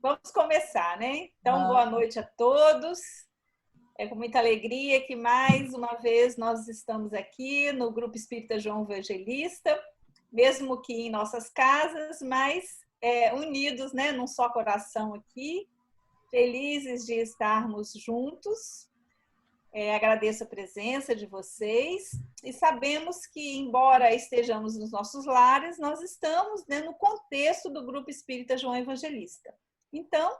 Vamos começar, né? Então, boa noite a todos. É com muita alegria que mais uma vez nós estamos aqui no Grupo Espírita João Evangelista, mesmo que em nossas casas, mas unidos, né, num só coração aqui, felizes de estarmos juntos. Agradeço a presença de vocês e sabemos que, embora estejamos nos nossos lares, nós estamos, né, no contexto do Grupo Espírita João Evangelista. Então,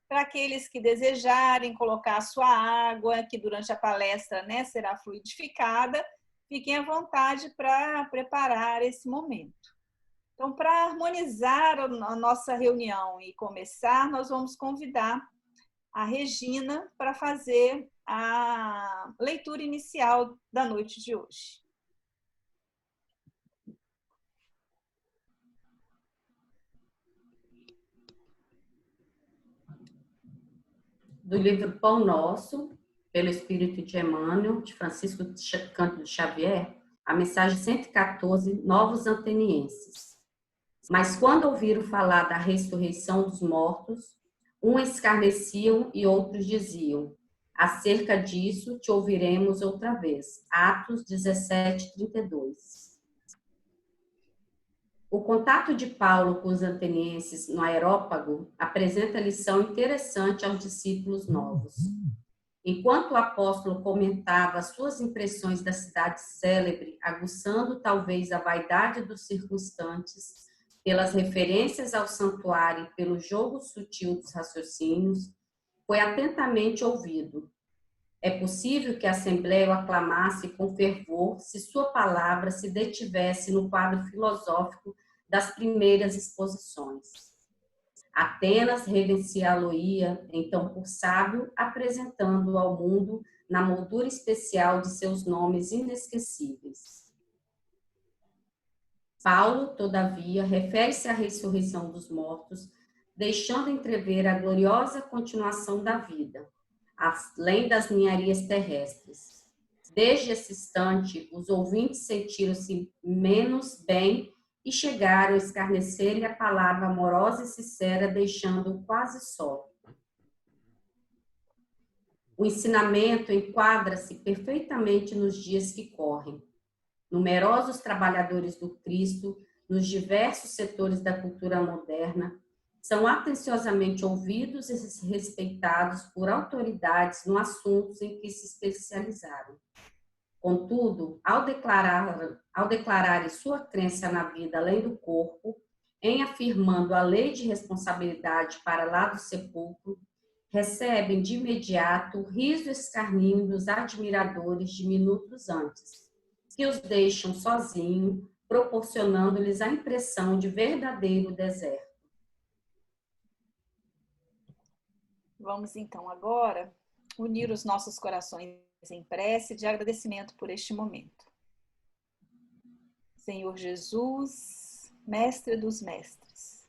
para aqueles que desejarem colocar a sua água, que durante a palestra, né, será fluidificada, fiquem à vontade para preparar esse momento. Então, para harmonizar a nossa reunião e começar, nós vamos convidar a Regina para fazer a leitura inicial da noite de hoje. Do livro Pão Nosso, pelo Espírito de Emmanuel, de Francisco Cândido Xavier, a mensagem 114, Novos Atenienses. Mas quando ouviram falar da ressurreição dos mortos, uns escarneciam e outros diziam: acerca disso te ouviremos outra vez. Atos 17, 32. O contato de Paulo com os atenienses no Areópago apresenta lição interessante aos discípulos novos. Enquanto o apóstolo comentava suas impressões da cidade célebre, aguçando talvez a vaidade dos circunstantes, pelas referências ao santuário e pelo jogo sutil dos raciocínios, foi atentamente ouvido. É possível que a Assembleia o aclamasse com fervor se sua palavra se detivesse no quadro filosófico das primeiras exposições. Atenas reverenciá-lo-ia, então, por sábio, apresentando-o ao mundo na moldura especial de seus nomes inesquecíveis. Paulo, todavia, refere-se à ressurreição dos mortos, deixando entrever a gloriosa continuação da vida, além das ninharias terrestres. Desde esse instante, os ouvintes sentiram-se menos bem e chegaram a escarnecer-lhe a palavra amorosa e sincera, deixando-o quase só. O ensinamento enquadra-se perfeitamente nos dias que correm. Numerosos trabalhadores do Cristo, nos diversos setores da cultura moderna, são atenciosamente ouvidos e respeitados por autoridades no assuntos em que se especializaram. Contudo, ao declararem sua crença na vida além do corpo, em afirmando a lei de responsabilidade para lá do sepulcro, recebem de imediato o riso e escarninho dos admiradores de minutos antes, que os deixam sozinhos, proporcionando-lhes a impressão de verdadeiro deserto. Vamos então agora unir os nossos corações em prece de agradecimento por este momento. Senhor Jesus, Mestre dos Mestres,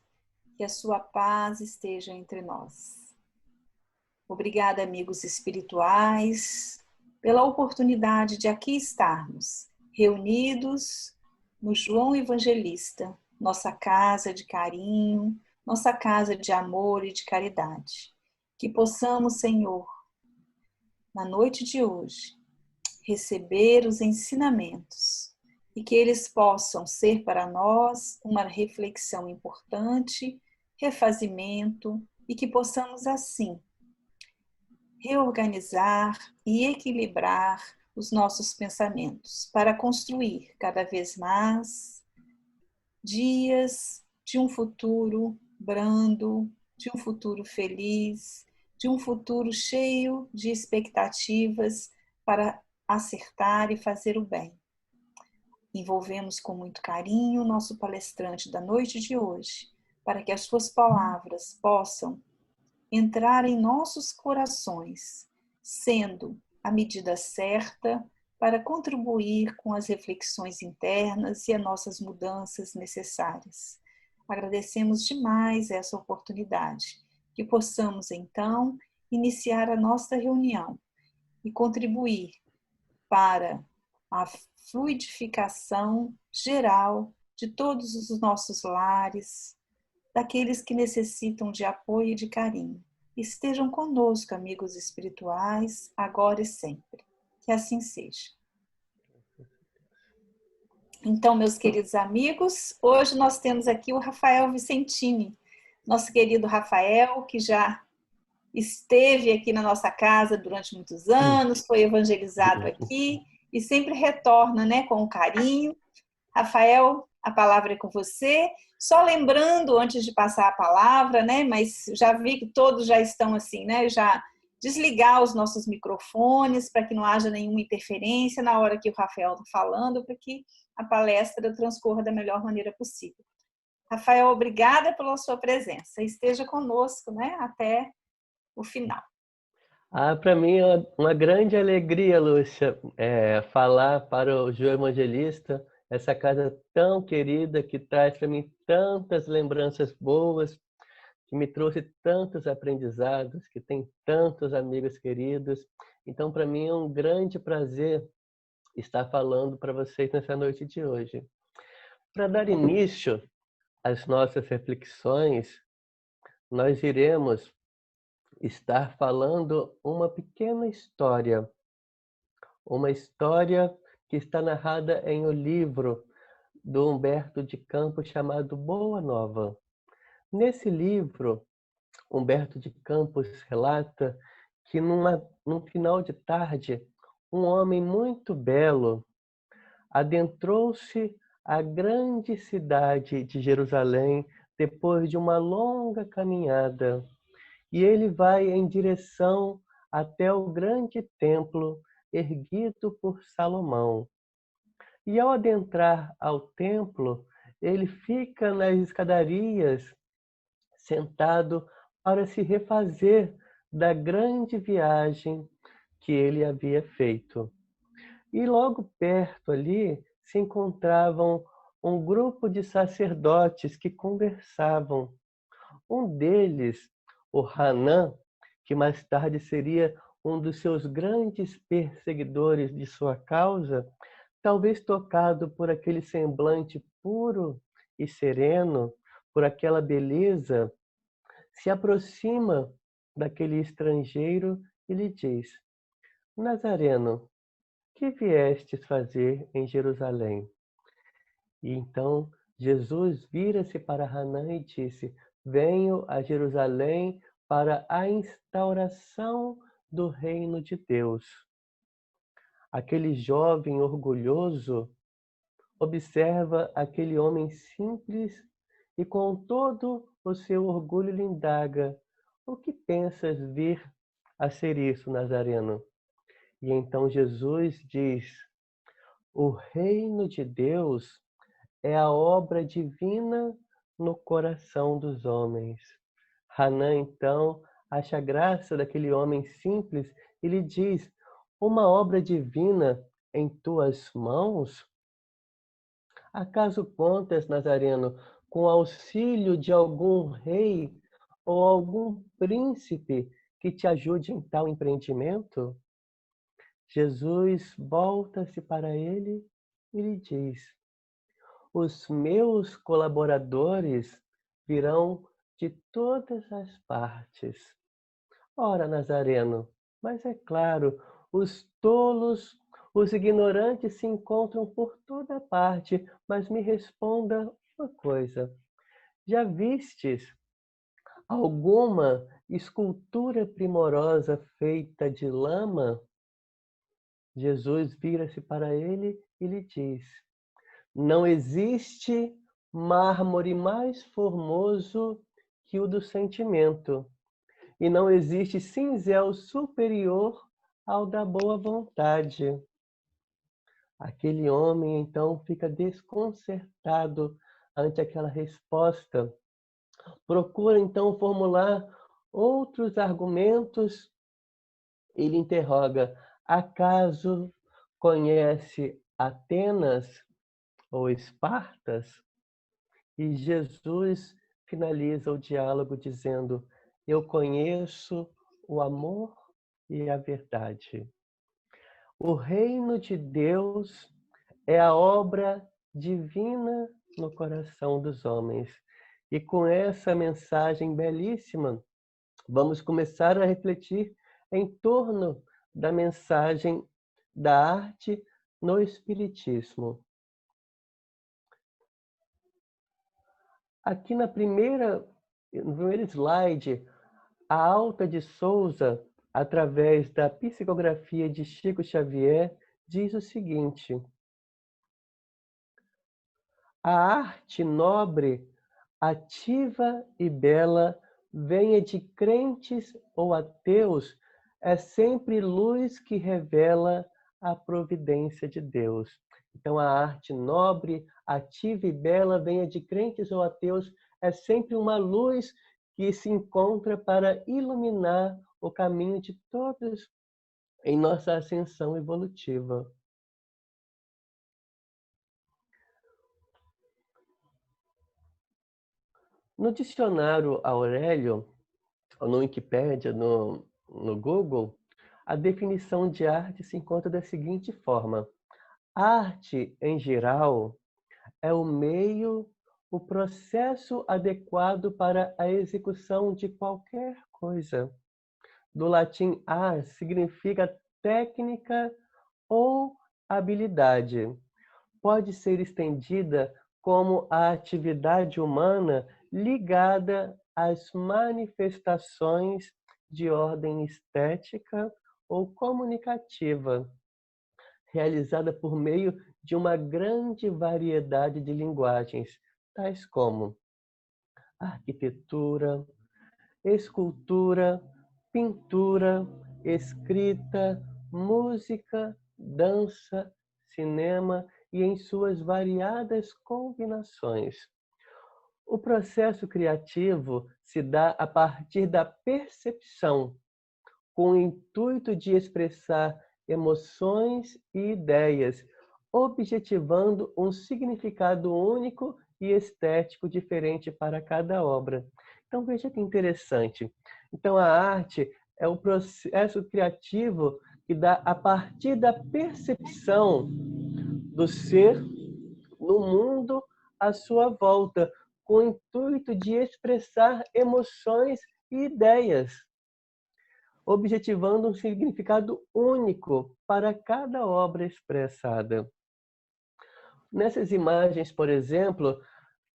que a sua paz esteja entre nós. Obrigada, amigos espirituais, pela oportunidade de aqui estarmos, reunidos no João Evangelista, nossa casa de carinho, nossa casa de amor e de caridade. Que possamos, Senhor, na noite de hoje, receber os ensinamentos e que eles possam ser para nós uma reflexão importante, refazimento e que possamos assim reorganizar e equilibrar os nossos pensamentos para construir cada vez mais dias de um futuro brando, de um futuro feliz, de um futuro cheio de expectativas para acertar e fazer o bem. Envolvemos com muito carinho o nosso palestrante da noite de hoje, para que as suas palavras possam entrar em nossos corações, sendo a medida certa para contribuir com as reflexões internas e as nossas mudanças necessárias. Agradecemos demais essa oportunidade. Que possamos, então, iniciar a nossa reunião e contribuir para a fluidificação geral de todos os nossos lares, daqueles que necessitam de apoio e de carinho. Estejam conosco, amigos espirituais, agora e sempre. Que assim seja. Então, meus queridos amigos, hoje nós temos aqui o Rafael Vicentini, nosso querido Rafael, que já esteve aqui na nossa casa durante muitos anos, foi evangelizado aqui e sempre retorna, né, com carinho. Rafael, a palavra é com você. Só lembrando, antes de passar a palavra, né, mas já vi que todos já estão assim, né, já desligar os nossos microfones para que não haja nenhuma interferência na hora que o Rafael está falando, para que a palestra transcorra da melhor maneira possível. Rafael, obrigada pela sua presença. Esteja conosco, né, até o final. Para mim é uma grande alegria, Lúcia, falar para o João Evangelista, essa casa tão querida que traz para mim tantas lembranças boas, que me trouxe tantos aprendizados, que tem tantos amigos queridos. Então, para mim é um grande prazer estar falando para vocês nessa noite de hoje. Para dar início às nossas reflexões, nós iremos estar falando uma pequena história. Uma história que está narrada em um livro do Humberto de Campos chamado Boa Nova. Nesse livro, Humberto de Campos relata que num final de tarde, um homem muito belo adentrou-se à grande cidade de Jerusalém depois de uma longa caminhada. E ele vai em direção até o grande templo erguido por Salomão. E ao adentrar ao templo, ele fica nas escadarias, sentado para se refazer da grande viagem que ele havia feito. E logo perto ali se encontravam um grupo de sacerdotes que conversavam. Um deles, o Hanã, que mais tarde seria um dos seus grandes perseguidores de sua causa, talvez tocado por aquele semblante puro e sereno, por aquela beleza, se aproxima daquele estrangeiro e lhe diz: Nazareno, que viestes fazer em Jerusalém? E então Jesus vira-se para Hanã e disse: Venho a Jerusalém para a instauração do reino de Deus. Aquele jovem orgulhoso observa aquele homem simples e com todo o seu orgulho lhe indaga: O que pensas vir a ser isso, Nazareno? E então Jesus diz: O reino de Deus é a obra divina no coração dos homens. Hanã, então, acha graça daquele homem simples e lhe diz: Uma obra divina em tuas mãos? Acaso contas, Nazareno, com auxílio de algum rei ou algum príncipe que te ajude em tal empreendimento? Jesus volta-se para ele e lhe diz: Os meus colaboradores virão de todas as partes. Ora, Nazareno, mas é claro, os tolos, os ignorantes se encontram por toda parte, mas me responda uma coisa. Já vistes alguma escultura primorosa feita de lama? Jesus vira-se para ele e lhe diz: Não existe mármore mais formoso que o do sentimento, e não existe cinzel superior ao da boa vontade. Aquele homem, então, fica desconcertado ante aquela resposta. Procura, então, formular outros argumentos. Ele interroga: acaso conhece Atenas ou Espartas? E Jesus finaliza o diálogo dizendo: Eu conheço o amor e a verdade. O reino de Deus é a obra divina no coração dos homens. E com essa mensagem belíssima, vamos começar a refletir em torno da mensagem da arte no Espiritismo. Aqui no primeiro slide, a Alta de Souza, através da psicografia de Chico Xavier, diz o seguinte: a arte nobre, ativa e bela, venha de crentes ou ateus, é sempre luz que revela a providência de Deus. Então, a arte nobre, ativa e bela, venha de crentes ou ateus, é sempre uma luz que se encontra para iluminar o caminho de todos em nossa ascensão evolutiva. No dicionário Aurélio, ou no Wikipédia, no Google, a definição de arte se encontra da seguinte forma: arte, em geral, é o meio, o processo adequado para a execução de qualquer coisa. Do latim ars significa técnica ou habilidade. Pode ser estendida como a atividade humana ligada às manifestações de ordem estética ou comunicativa, realizada por meio de uma grande variedade de linguagens, tais como arquitetura, escultura, pintura, escrita, música, dança, cinema e em suas variadas combinações. O processo criativo se dá a partir da percepção, com o intuito de expressar emoções e ideias, objetivando um significado único e estético diferente para cada obra. Então veja que interessante. Então a arte é o processo criativo que dá a partir da percepção do ser no mundo à sua volta, com o intuito de expressar emoções e ideias, objetivando um significado único para cada obra expressada. Nessas imagens, por exemplo,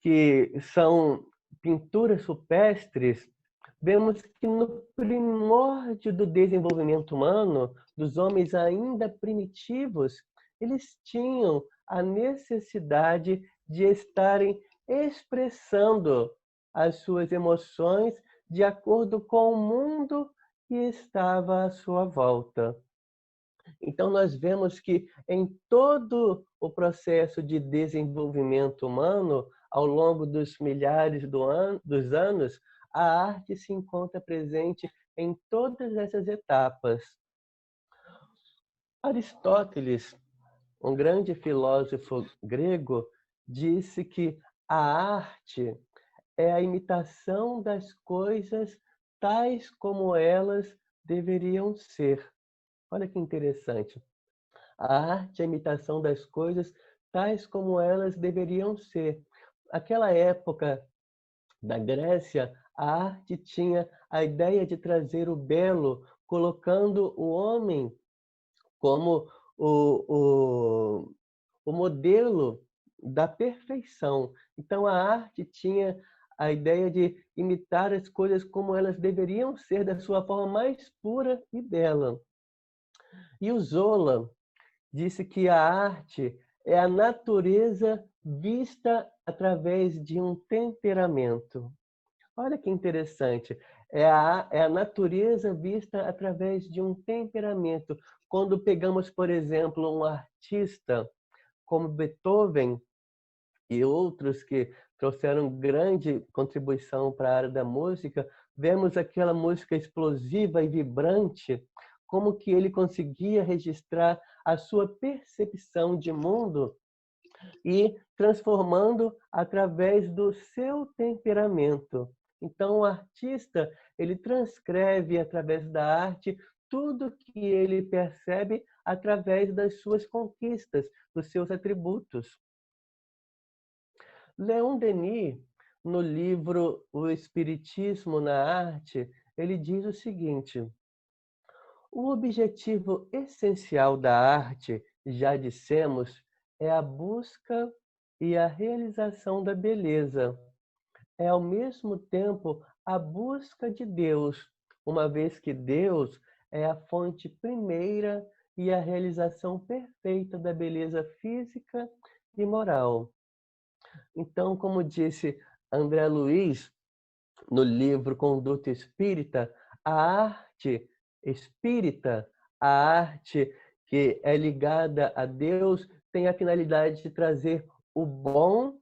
que são pinturas rupestres, vemos que no primórdio do desenvolvimento humano, dos homens ainda primitivos, eles tinham a necessidade de estarem expressando as suas emoções de acordo com o mundo que estava à sua volta. Então, nós vemos que em todo o processo de desenvolvimento humano, ao longo dos milhares dos anos, a arte se encontra presente em todas essas etapas. Aristóteles, um grande filósofo grego, disse que a arte é a imitação das coisas tais como elas deveriam ser. Olha que interessante. A arte é a imitação das coisas tais como elas deveriam ser. Naquela época da Grécia, a arte tinha a ideia de trazer o belo, colocando o homem como o modelo da perfeição. Então, a arte tinha a ideia de imitar as coisas como elas deveriam ser, da sua forma mais pura e bela. E o Zola disse que a arte é a natureza vista através de um temperamento. Olha que interessante. É a natureza vista através de um temperamento. Quando pegamos, por exemplo, um artista como Beethoven e outros que trouxeram grande contribuição para a área da música, vemos aquela música explosiva e vibrante, como que ele conseguia registrar a sua percepção de mundo e transformando através do seu temperamento. Então, o artista, ele transcreve através da arte tudo que ele percebe através das suas conquistas, dos seus atributos. Leon Denis, no livro O Espiritismo na Arte, ele diz o seguinte: o objetivo essencial da arte, já dissemos, é a busca e a realização da beleza. É, ao mesmo tempo, a busca de Deus, uma vez que Deus é a fonte primeira e a realização perfeita da beleza física e moral. Então, como disse André Luiz no livro Conduta Espírita, a arte espírita, a arte que é ligada a Deus, tem a finalidade de trazer o bom,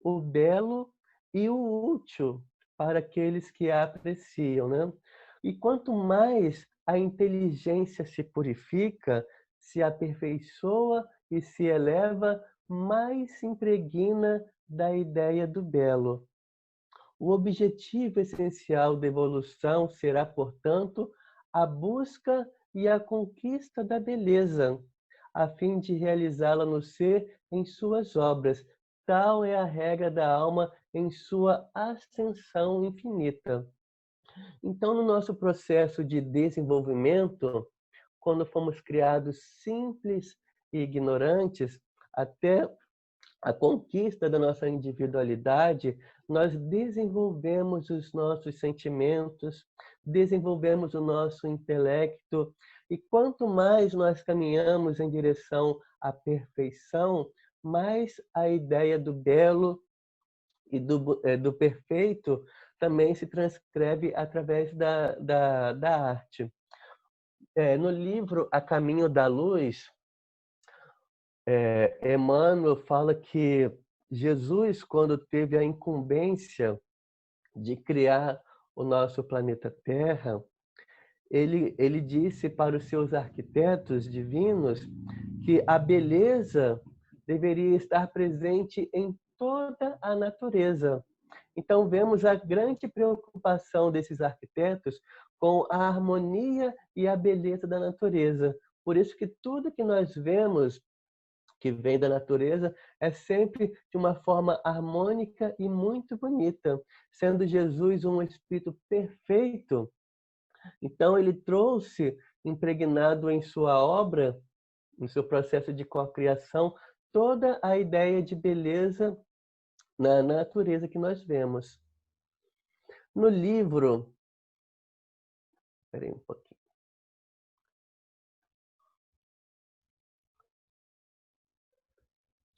o belo e o útil para aqueles que a apreciam, né? E quanto mais a inteligência se purifica, se aperfeiçoa e se eleva, mais se impregna da ideia do belo. O objetivo essencial da evolução será, portanto, a busca e a conquista da beleza, a fim de realizá-la no ser em suas obras. Tal é a regra da alma em sua ascensão infinita. Então, no nosso processo de desenvolvimento, quando fomos criados simples e ignorantes, até a conquista da nossa individualidade, nós desenvolvemos os nossos sentimentos, desenvolvemos o nosso intelecto, e quanto mais nós caminhamos em direção à perfeição, mais a ideia do belo e do perfeito também se transcreve através da arte. No livro A Caminho da Luz, Emmanuel fala que Jesus, quando teve a incumbência de criar o nosso planeta Terra, ele disse para os seus arquitetos divinos que a beleza deveria estar presente em toda a natureza. Então, vemos a grande preocupação desses arquitetos com a harmonia e a beleza da natureza. Por isso que tudo que nós vemos que vem da natureza é sempre de uma forma harmônica e muito bonita. Sendo Jesus um espírito perfeito, então ele trouxe, impregnado em sua obra, em seu processo de cocriação, toda a ideia de beleza na natureza que nós vemos. No livro... Espera aí um pouquinho.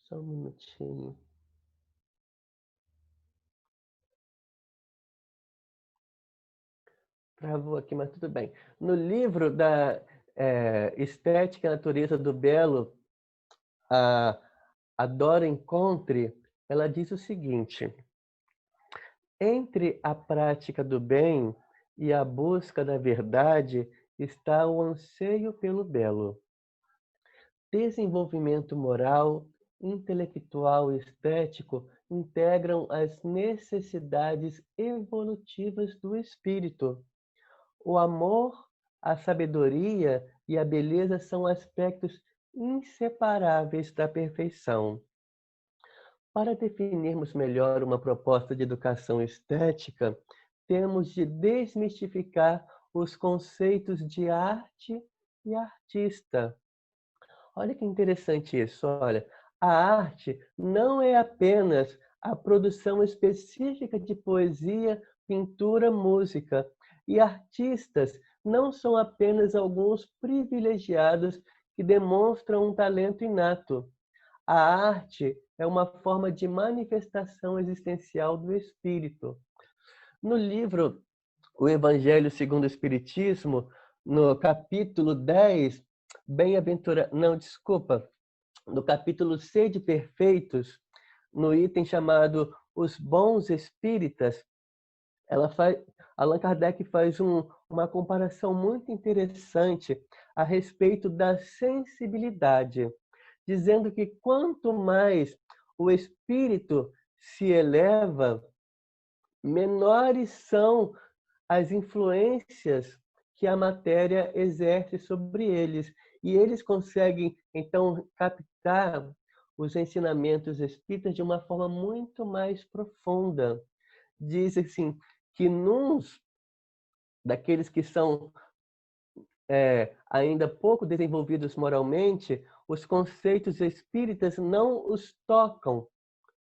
Só um minutinho. Travou aqui, mas tudo bem. No livro da Estética e Natureza do Belo, a Dora Encontre, ela diz o seguinte: entre a prática do bem e a busca da verdade está o anseio pelo belo. Desenvolvimento moral, intelectual e estético integram as necessidades evolutivas do espírito. O amor, a sabedoria e a beleza são aspectos inseparáveis da perfeição. Para definirmos melhor uma proposta de educação estética, temos de desmistificar os conceitos de arte e artista. Olha que interessante isso, olha. A arte não é apenas a produção específica de poesia, pintura, música. E artistas não são apenas alguns privilegiados que demonstram um talento inato. A arte é uma forma de manifestação existencial do espírito. No livro O Evangelho segundo o Espiritismo, no capítulo 10, no capítulo Sede Perfeitos, no item chamado Os Bons Espíritas, Allan Kardec faz uma comparação muito interessante a respeito da sensibilidade, dizendo que quanto mais o espírito se eleva, menores são as influências que a matéria exerce sobre eles. E eles conseguem, então, captar os ensinamentos espíritas de uma forma muito mais profunda. Diz assim, que nos daqueles que são ainda pouco desenvolvidos moralmente, os conceitos espíritas não os tocam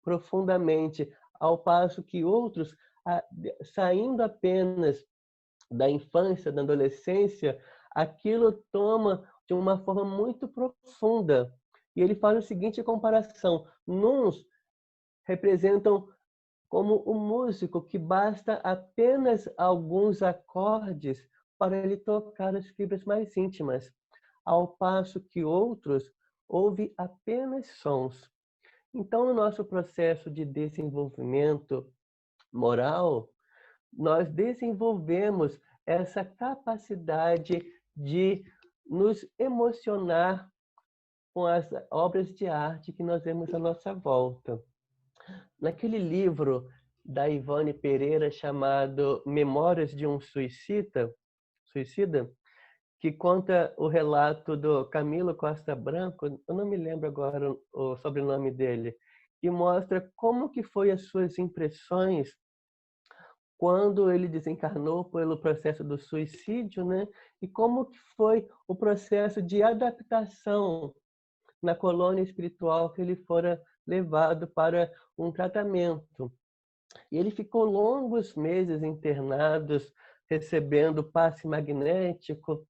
profundamente, ao passo que outros, saindo apenas da infância, da adolescência, aquilo toma de uma forma muito profunda. E ele faz a seguinte comparação: uns representam como o músico que basta apenas alguns acordes para ele tocar as fibras mais íntimas, ao passo que outros ouvem apenas sons. Então, no nosso processo de desenvolvimento moral, nós desenvolvemos essa capacidade de nos emocionar com as obras de arte que nós vemos à nossa volta. Naquele livro da Ivone Pereira chamado Memórias de um Suicida, que conta o relato do Camilo Costa Branco, eu não me lembro agora o sobrenome dele, que mostra como que foi as suas impressões quando ele desencarnou pelo processo do suicídio, né? E como que foi o processo de adaptação na colônia espiritual que ele fora levado para um tratamento. E ele ficou longos meses internados, recebendo passe magnético,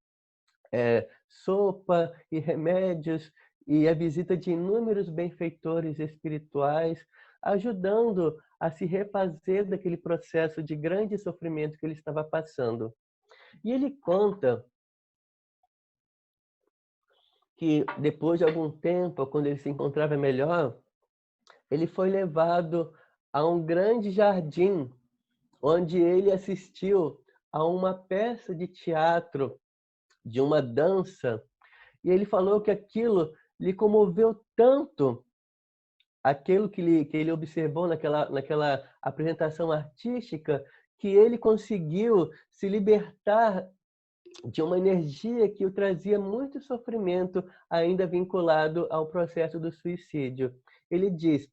sopa e remédios, e a visita de inúmeros benfeitores espirituais, ajudando a se refazer daquele processo de grande sofrimento que ele estava passando. E ele conta que depois de algum tempo, quando ele se encontrava melhor, ele foi levado a um grande jardim, onde ele assistiu a uma peça de teatro, de uma dança, e ele falou que aquilo lhe comoveu tanto, aquilo que ele observou naquela apresentação artística, que ele conseguiu se libertar de uma energia que o trazia muito sofrimento, ainda vinculado ao processo do suicídio. Ele diz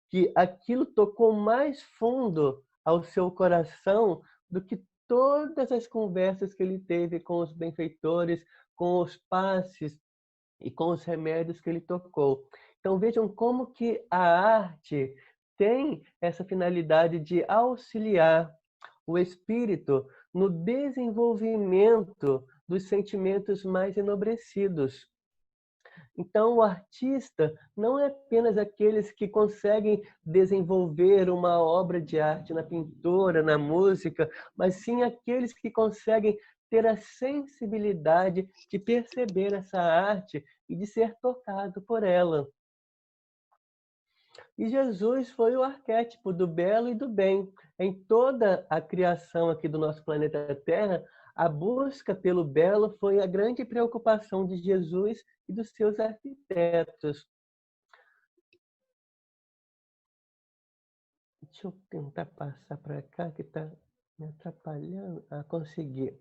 que aquilo tocou mais fundo ao seu coração do que todas as conversas que ele teve com os benfeitores, com os passes e com os remédios que ele tocou. Então vejam como que a arte tem essa finalidade de auxiliar o espírito no desenvolvimento dos sentimentos mais enobrecidos. Então, o artista não é apenas aqueles que conseguem desenvolver uma obra de arte na pintura, na música, mas sim aqueles que conseguem ter a sensibilidade de perceber essa arte e de ser tocado por ela. E Jesus foi o arquétipo do belo e do bem. Em toda a criação aqui do nosso planeta Terra, a busca pelo belo foi a grande preocupação de Jesus e dos seus arquitetos. Deixa eu tentar passar para cá, que está me atrapalhando. Consegui.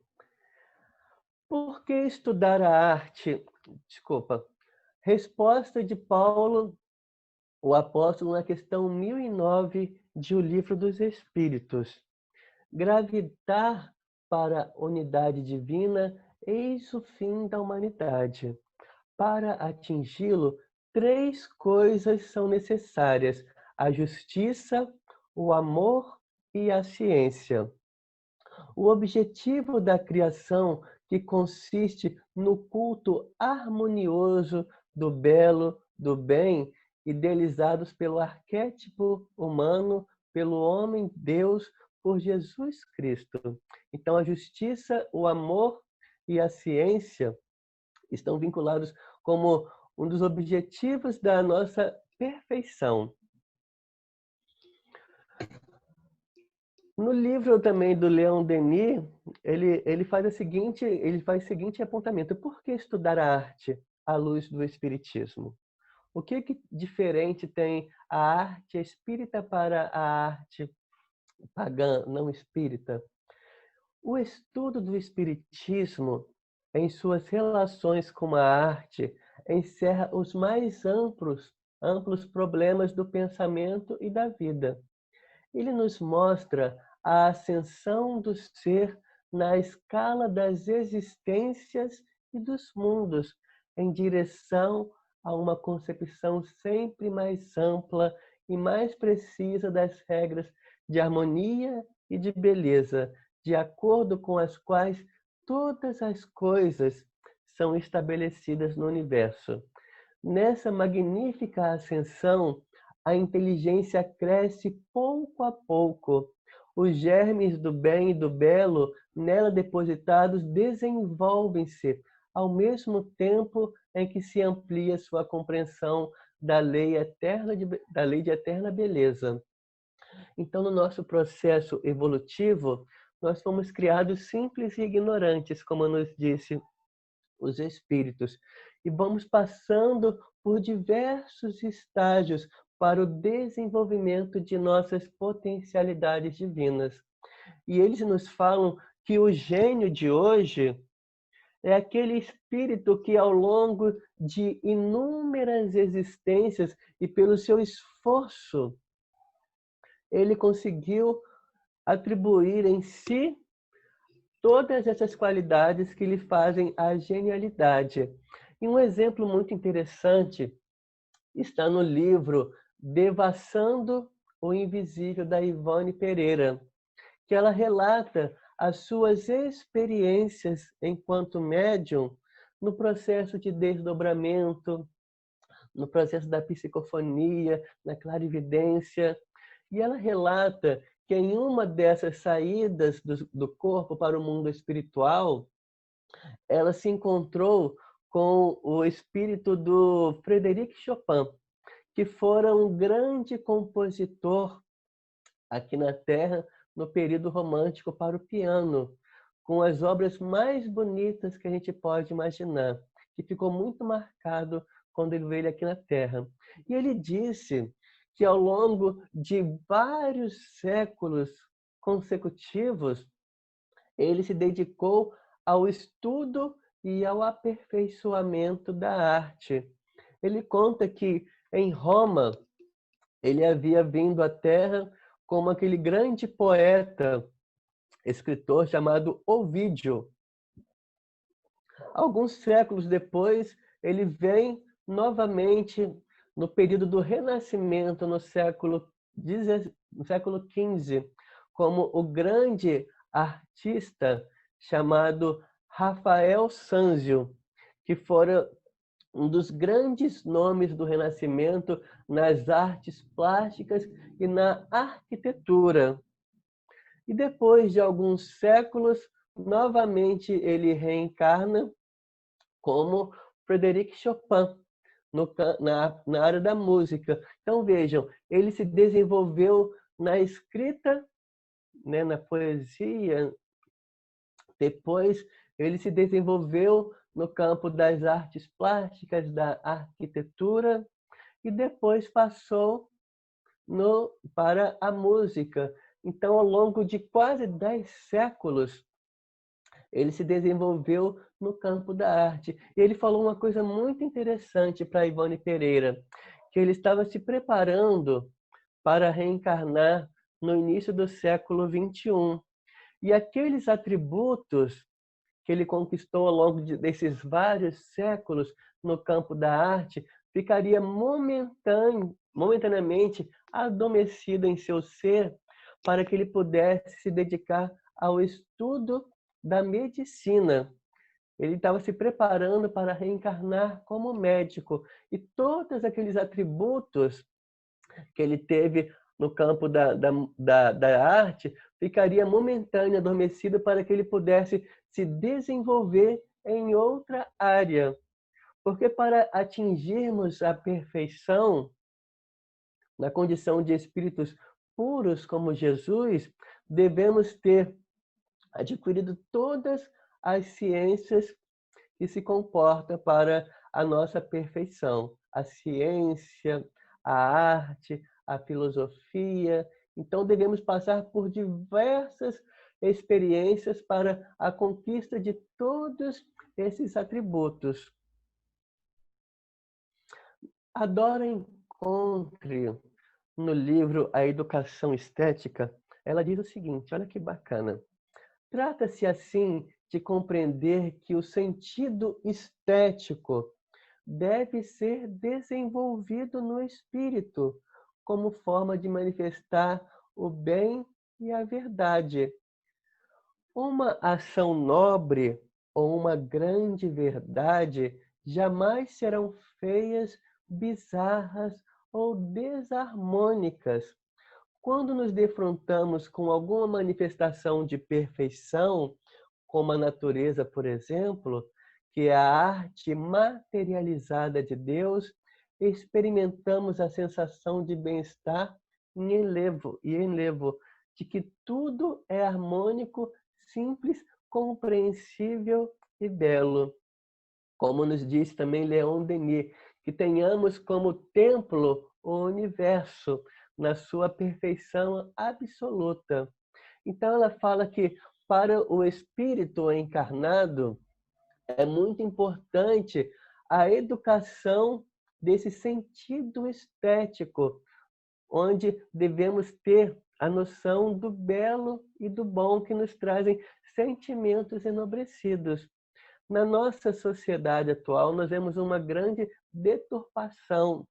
Por que estudar a arte? Desculpa. Resposta de Paulo, o apóstolo, na questão 1009 de O Livro dos Espíritos. Gravitar para a unidade divina, eis o fim da humanidade. Para atingi-lo, 3 coisas são necessárias: a justiça, o amor e a ciência. O objetivo da criação, que consiste no culto harmonioso do belo, do bem, idealizados pelo arquétipo humano, pelo homem Deus, por Jesus Cristo. Então, a justiça, o amor e a ciência estão vinculados como um dos objetivos da nossa perfeição. No livro também do Leon Denis, ele faz o seguinte apontamento: por que estudar a arte à luz do espiritismo? O que diferente tem a arte espírita para a arte pagã, não espírita? O estudo do espiritismo, em suas relações com a arte, encerra os mais amplos amplos problemas do pensamento e da vida. Ele nos mostra a ascensão do ser na escala das existências e dos mundos, em direção a uma concepção sempre mais ampla e mais precisa das regras de harmonia e de beleza, de acordo com as quais todas as coisas são estabelecidas no universo. Nessa magnífica ascensão, a inteligência cresce pouco a pouco. Os germes do bem e do belo nela depositados desenvolvem-se, ao mesmo tempo em que se amplia sua compreensão da lei de eterna beleza. Então, no nosso processo evolutivo, nós fomos criados simples e ignorantes, como nos disse os espíritos, e vamos passando por diversos estágios para o desenvolvimento de nossas potencialidades divinas. E eles nos falam que o gênio de hoje é aquele espírito que, ao longo de inúmeras existências e pelo seu esforço, ele conseguiu atribuir em si todas essas qualidades que lhe fazem a genialidade. E um exemplo muito interessante está no livro Devassando o Invisível, da Ivone Pereira, que ela relata as suas experiências enquanto médium no processo de desdobramento, no processo da psicofonia, na clarividência. E ela relata que em uma dessas saídas do corpo para o mundo espiritual, ela se encontrou com o espírito do Frédéric Chopin, que fora um grande compositor aqui na Terra no período romântico para o piano, com as obras mais bonitas que a gente pode imaginar, que ficou muito marcado quando ele veio aqui na Terra. E ele disse que ao longo de vários séculos consecutivos, ele se dedicou ao estudo e ao aperfeiçoamento da arte. Ele conta que em Roma, ele havia vindo à Terra como aquele grande poeta, escritor chamado Ovídio. Alguns séculos depois, ele vem novamente no período do Renascimento, no século XV, como o grande artista chamado Rafael Sanzio, que fora um dos grandes nomes do Renascimento nas artes plásticas e na arquitetura. E depois de alguns séculos, novamente ele reencarna como Frédéric Chopin, na área da música. Então vejam, ele se desenvolveu na escrita, né, na poesia, depois ele se desenvolveu no campo das artes plásticas, da arquitetura, e depois passou para a música. Então, ao longo de quase 10 séculos, ele se desenvolveu no campo da arte. E ele falou uma coisa muito interessante para Ivone Pereira, que ele estava se preparando para reencarnar no início do século XXI. E aqueles atributos que ele conquistou ao longo desses vários séculos no campo da arte ficaria momentaneamente adormecido em seu ser para que ele pudesse se dedicar ao estudo da medicina. Ele estava se preparando para reencarnar como médico e todos aqueles atributos que ele teve no campo da arte ficaria momentâneo adormecido para que ele pudesse se desenvolver em outra área. Porque para atingirmos a perfeição, na condição de espíritos puros como Jesus, devemos ter adquirido todas as ciências que se comportam para a nossa perfeição. A ciência, a arte, a filosofia. Então, devemos passar por diversas experiências para a conquista de todos esses atributos. Adorem encontre no livro A Educação Estética, ela diz o seguinte, olha que bacana. Trata-se, assim, de compreender que o sentido estético deve ser desenvolvido no espírito, como forma de manifestar o bem e a verdade. Uma ação nobre ou uma grande verdade jamais serão feias, bizarras ou desarmônicas. Quando nos defrontamos com alguma manifestação de perfeição, como a natureza, por exemplo, que é a arte materializada de Deus, experimentamos a sensação de bem-estar e enlevo, de que tudo é harmônico, simples, compreensível e belo. Como nos diz também Leon Denis, que tenhamos como templo o universo na sua perfeição absoluta. Então ela fala que para o espírito encarnado é muito importante a educação desse sentido estético, onde devemos ter a noção do belo e do bom que nos trazem sentimentos enobrecidos. Na nossa sociedade atual, nós vemos uma grande deturpação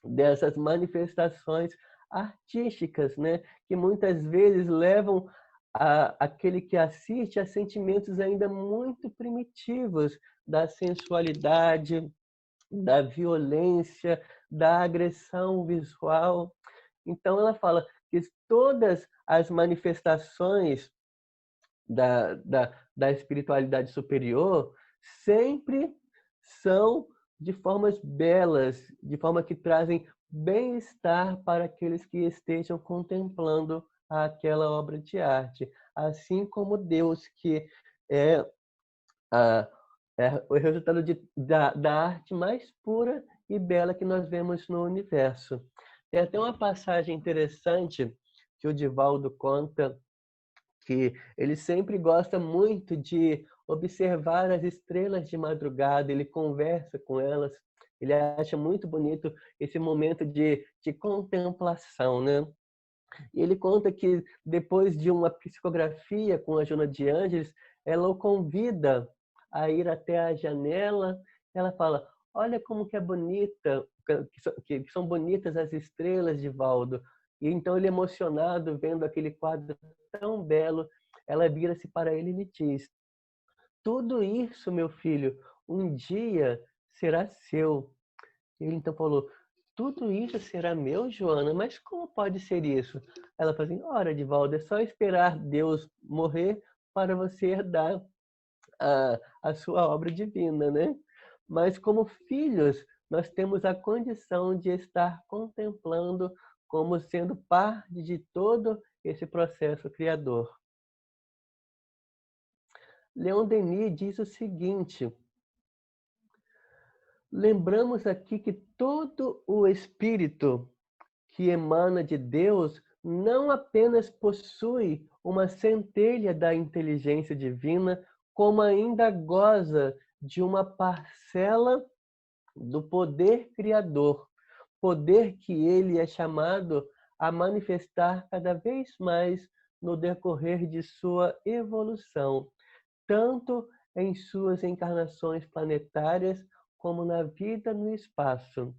dessas manifestações artísticas, né? Que muitas vezes levam aquele que assiste a sentimentos ainda muito primitivos da sensualidade, da violência, da agressão visual. Então ela fala que todas as manifestações da espiritualidade superior sempre são de formas belas, de forma que trazem bem-estar para aqueles que estejam contemplando aquela obra de arte. Assim como Deus, que é, a, é o resultado da arte mais pura e bela que nós vemos no universo. Tem até uma passagem interessante que o Divaldo conta, que ele sempre gosta muito de observar as estrelas de madrugada, ele conversa com elas, ele acha muito bonito esse momento de contemplação, né? E ele conta que depois de uma psicografia com a Joana de Ângeles, ela o convida a ir até a janela, ela fala, olha como que é bonita, que são bonitas as estrelas, Divaldo. E então ele, emocionado, vendo aquele quadro tão belo, ela vira-se para ele e lhe diz, tudo isso, meu filho, um dia será seu. Ele então falou, tudo isso será meu, Joana? Mas como pode ser isso? Ela falou assim, ora, Divaldo, é só esperar Deus morrer para você herdar a sua obra divina, né? Mas como filhos, nós temos a condição de estar contemplando como sendo parte de todo esse processo criador. Leon Denis diz o seguinte, lembramos aqui que todo o espírito que emana de Deus não apenas possui uma centelha da inteligência divina, como ainda goza de uma parcela do poder criador, poder que ele é chamado a manifestar cada vez mais no decorrer de sua evolução, tanto em suas encarnações planetárias como na vida no espaço.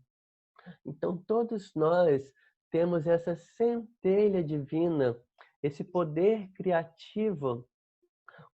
Então, todos nós temos essa centelha divina, esse poder criativo,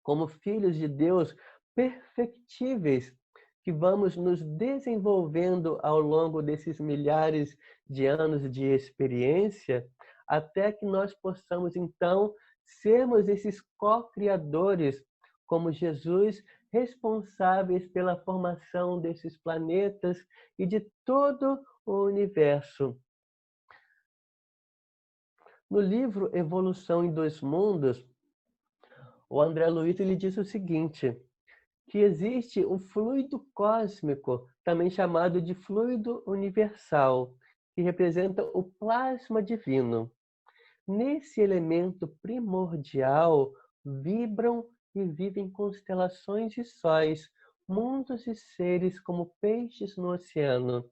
como filhos de Deus perfectíveis, que vamos nos desenvolvendo ao longo desses milhares de anos de experiência, até que nós possamos, então, sermos esses co-criadores, como Jesus, responsáveis pela formação desses planetas e de todo o universo. No livro Evolução em Dois Mundos, o André Luiz ele diz o seguinte, que existe o fluido cósmico, também chamado de fluido universal, que representa o plasma divino. Nesse elemento primordial vibram e vivem constelações e sóis, mundos e seres como peixes no oceano.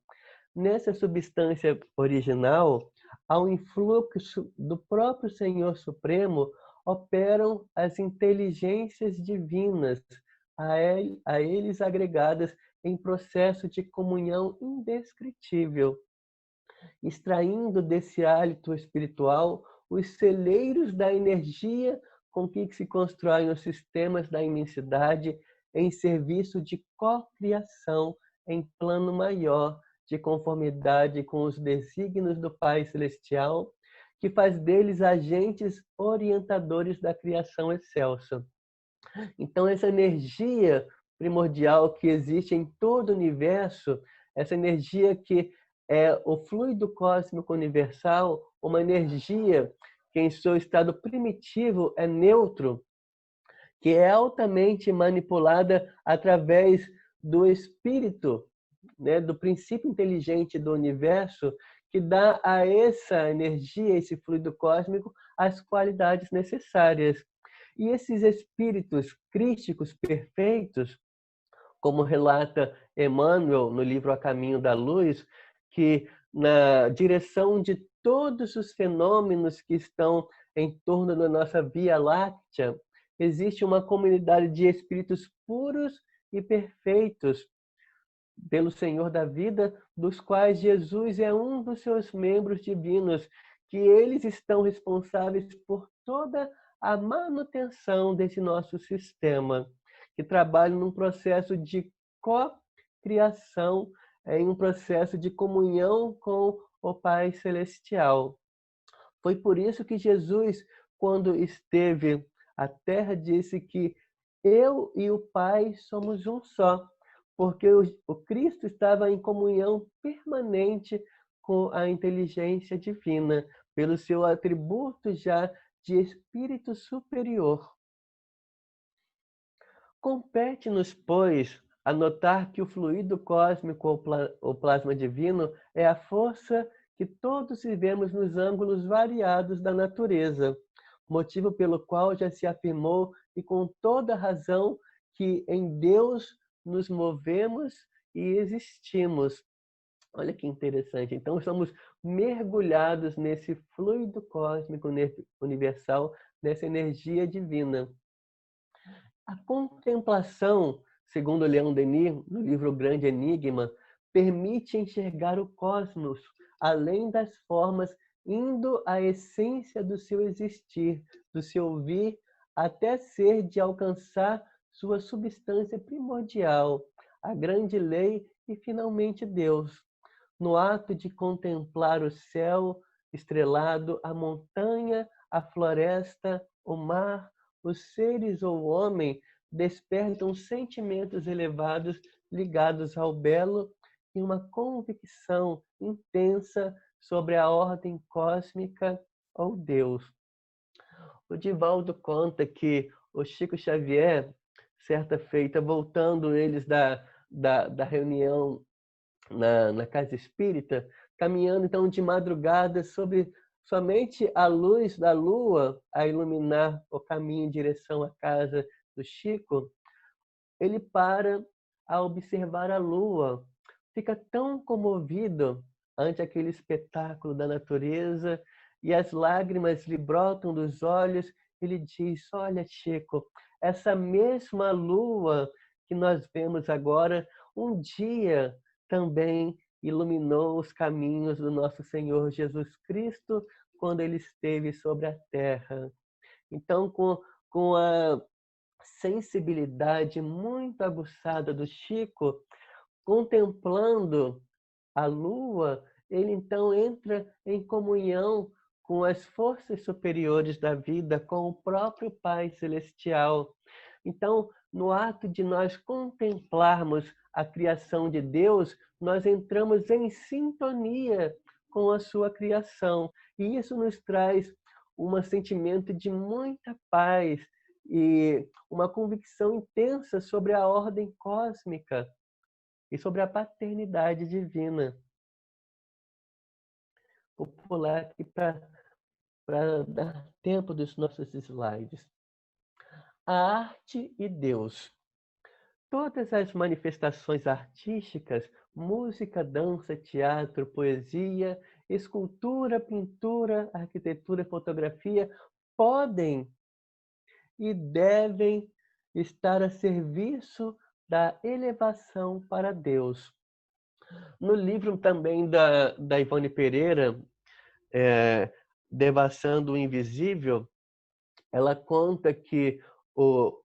nessa substância original, ao influxo do próprio Senhor Supremo, operam as inteligências divinas, a eles agregadas em processo de comunhão indescritível, extraindo desse hálito espiritual os celeiros da energia com que se constroem os sistemas da imensidade em serviço de cocriação em plano maior, de conformidade com os desígnios do Pai Celestial, que faz deles agentes orientadores da criação excelsa. Então, essa energia primordial que existe em todo o universo, essa energia que é o fluido cósmico universal, uma energia que em seu estado primitivo é neutro, que é altamente manipulada através do espírito, né, do princípio inteligente do universo, que dá a essa energia, esse fluido cósmico, as qualidades necessárias. E esses espíritos crísticos perfeitos, como relata Emmanuel no livro A Caminho da Luz, que na direção de todos os fenômenos que estão em torno da nossa Via Láctea, existe uma comunidade de espíritos puros e perfeitos pelo Senhor da vida, dos quais Jesus é um dos seus membros divinos, que eles estão responsáveis por toda a manutenção desse nosso sistema, que trabalham num processo de co-criação, em um processo de comunhão com o Pai Celestial. Foi por isso que Jesus, quando esteve à Terra, disse que eu e o Pai somos um só, porque o Cristo estava em comunhão permanente com a inteligência divina, pelo seu atributo já de espírito superior. Compete-nos, pois, a notar que o fluido cósmico ou plasma divino é a força que todos vivemos nos ângulos variados da natureza, motivo pelo qual já se afirmou, e com toda razão, que em Deus nos movemos e existimos. Olha que interessante. Então, estamos mergulhados nesse fluido cósmico universal, nessa energia divina. A contemplação, segundo Leon Denis, no livro Grande Enigma, permite enxergar o cosmos além das formas, indo à essência do seu existir, do seu vir, até ser de alcançar sua substância primordial, a grande lei e finalmente Deus. No ato de contemplar o céu estrelado, a montanha, a floresta, o mar, os seres ou o homem despertam sentimentos elevados ligados ao belo e uma convicção intensa sobre a ordem cósmica ou Deus. O Divaldo conta que o Chico Xavier, certa feita, voltando eles da reunião na casa espírita, caminhando então de madrugada sobre somente a luz da lua a iluminar o caminho em direção à casa do Chico, ele para a observar a lua, fica tão comovido ante aquele espetáculo da natureza e as lágrimas lhe brotam dos olhos. Ele diz: olha, Chico, essa mesma lua que nós vemos agora, um dia também iluminou os caminhos do nosso Senhor Jesus Cristo quando ele esteve sobre a terra. Então, com a sensibilidade muito aguçada do Chico, contemplando a lua, ele então entra em comunhão com as forças superiores da vida, com o próprio Pai Celestial. Então, no ato de nós contemplarmos a criação de Deus, nós entramos em sintonia com a sua criação. E isso nos traz um sentimento de muita paz e uma convicção intensa sobre a ordem cósmica e sobre a paternidade divina. Vou pular aqui para dar tempo dos nossos slides. A arte e Deus. todas as manifestações artísticas, música, dança, teatro, poesia, escultura, pintura, arquitetura, fotografia, podem e devem estar a serviço da elevação para Deus. No livro também da Ivone Pereira, Devassando o Invisível, ela conta que o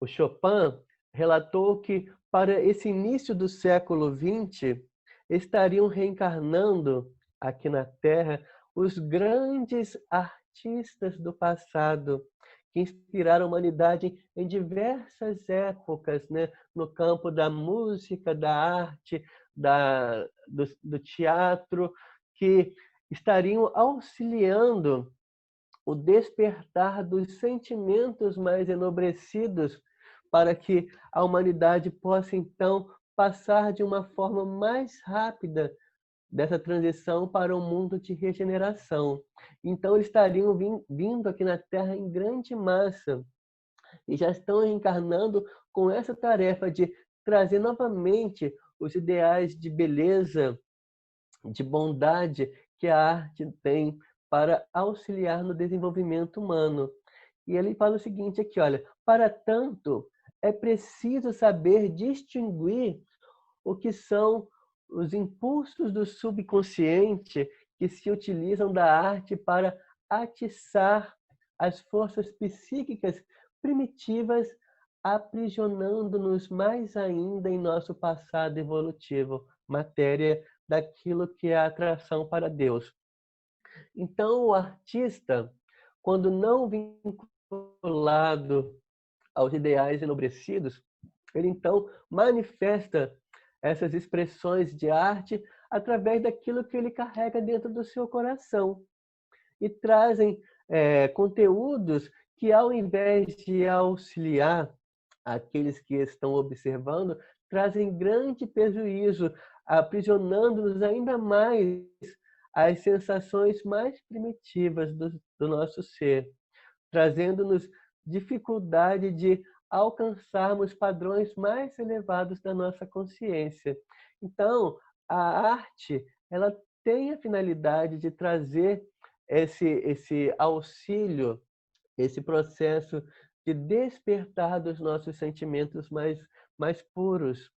Chopin relatou que para esse início do século XX estariam reencarnando aqui na Terra os grandes artistas do passado que inspiraram a humanidade em diversas épocas, né? No campo da música, da arte, do teatro, que estariam auxiliando o despertar dos sentimentos mais enobrecidos para que a humanidade possa, então, passar de uma forma mais rápida dessa transição para um mundo de regeneração. Então, eles estariam vindo aqui na Terra em grande massa e já estão encarnando com essa tarefa de trazer novamente os ideais de beleza, de bondade que a arte tem para auxiliar no desenvolvimento humano. E ele fala o seguinte aqui, olha, para tanto, é preciso saber distinguir o que são os impulsos do subconsciente que se utilizam da arte para atiçar as forças psíquicas primitivas, aprisionando-nos mais ainda em nosso passado evolutivo, matéria daquilo que é a atração para Deus. Então, o artista, quando não vinculado aos ideais enobrecidos, ele então manifesta essas expressões de arte através daquilo que ele carrega dentro do seu coração. E trazem conteúdos que, ao invés de auxiliar aqueles que estão observando, trazem grande prejuízo, aprisionando-nos ainda mais às sensações mais primitivas do nosso ser, trazendo-nos dificuldade de alcançarmos padrões mais elevados da nossa consciência. Então, a arte, ela tem a finalidade de trazer esse auxílio, esse processo de despertar dos nossos sentimentos mais puros.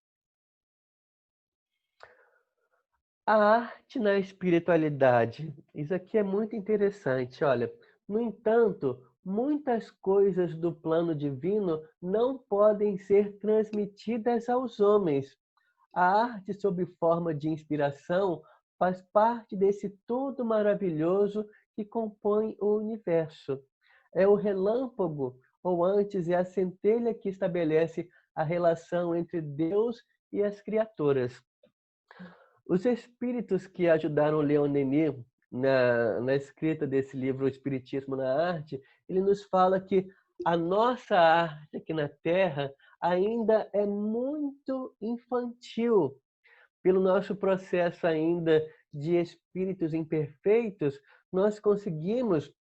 A arte na espiritualidade. Isso aqui é muito interessante. Olha, no entanto, muitas coisas do plano divino não podem ser transmitidas aos homens. A arte, sob forma de inspiração, faz parte desse todo maravilhoso que compõe o universo. É o relâmpago, ou antes é a centelha que estabelece a relação entre Deus e as criaturas. Os espíritos que ajudaram Leon Denis na escrita desse livro, O Espiritismo na Arte, ele nos fala que a nossa arte aqui na Terra ainda é muito infantil, pelo nosso processo ainda de espíritos imperfeitos. Nós conseguimos